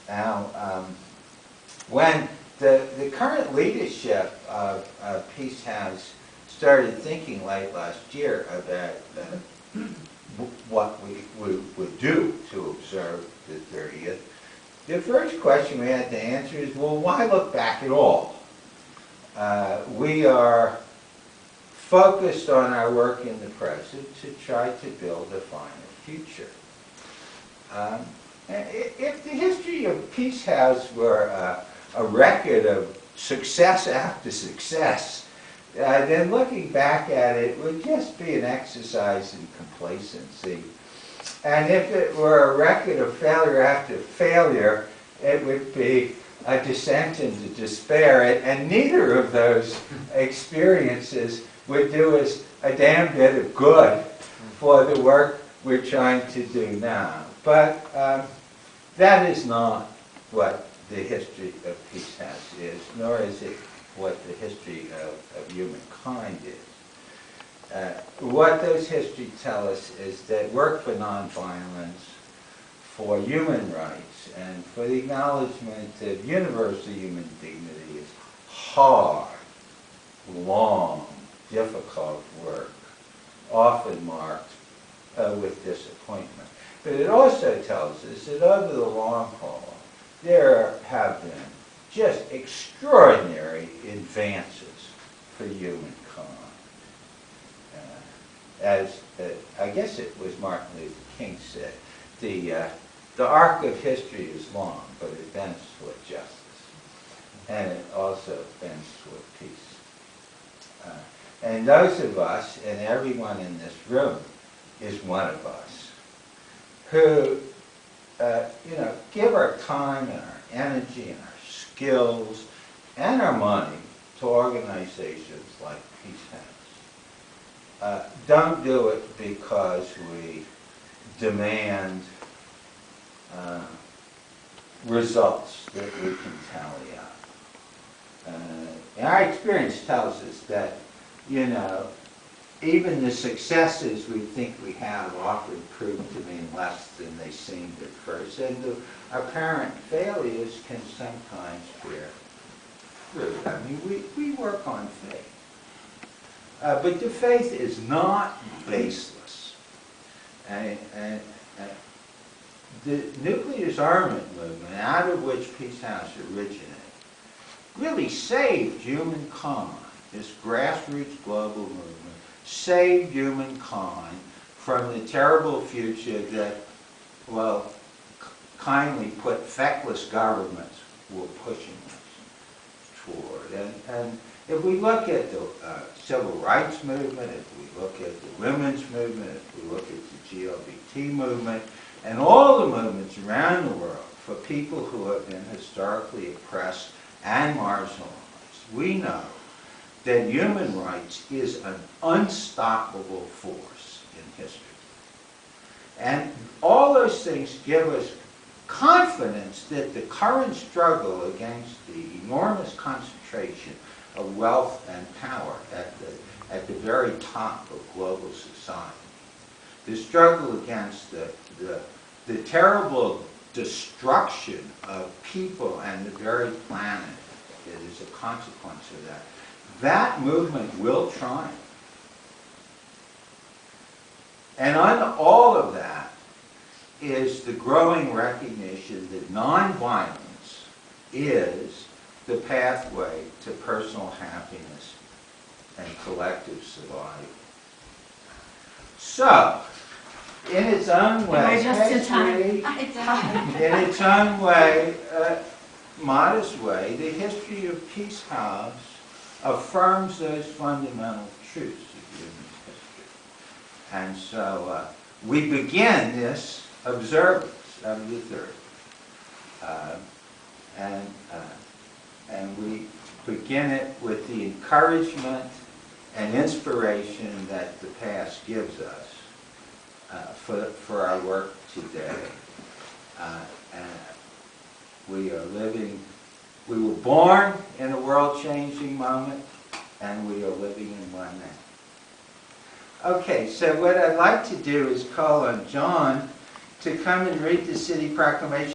Now, when the current leadership of Peace House started thinking late last year about what we would do to observe the 30th, the first question we had to answer is, well, why look back at all? We are focused on our work in the present to try to build a finer future. If the history of Peace House were a record of success after success, then looking back at it would just be an exercise in complacency. And if it were a record of failure after failure, it would be a descent into despair. And neither of those experiences would do us a damn bit of good for the work we're trying to do now. But that is not what the history of Peace House is, nor is it what the history of humankind is. What those histories tell us is that work for nonviolence, for human rights, and for the acknowledgement of universal human dignity is hard, long, difficult work, often marked with disappointment. But it also tells us that over the long haul, there have been just extraordinary advances for humankind. As I guess it was Martin Luther King said, the arc of history is long, but it bends toward justice. And it also bends toward peace. And those of us, and everyone in this room is one of us, who give our time and our energy and our skills and our money to organizations like Peace House. Don't do it because we demand results that we can tally up. And our experience tells us that, even the successes we think we have often prove to mean less than they seemed at first, and the apparent failures can sometimes bear fruit. I mean, we work on faith. But the faith is not baseless. And the nuclear disarmament movement, out of which Peace House originated, really saved humankind. This grassroots global movement saved humankind from the terrible future that, well, kindly put, feckless governments were pushing us toward. And if we look at the civil rights movement, if we look at the women's movement, if we look at the LGBT movement, and all the movements around the world for people who have been historically oppressed and marginalized, we know that human rights is an unstoppable force in history. And all those things give us confidence that the current struggle against the enormous concentration of wealth and power at the very top of global society, the struggle against the terrible destruction of people and the very planet that is a consequence of that, that movement will triumph. And on all of that is the growing recognition that nonviolence is the pathway to personal happiness and collective survival. So, in its own way, in its own way, modest way, the history of Peace House affirms those fundamental truths of human history. And so we begin this observance of the 30th. And we begin it with the encouragement and inspiration that the past gives us for our work today. And we were born in a world-changing moment, and we are living in one now. Okay, so what I'd like to do is call on John to come and read the city proclamation.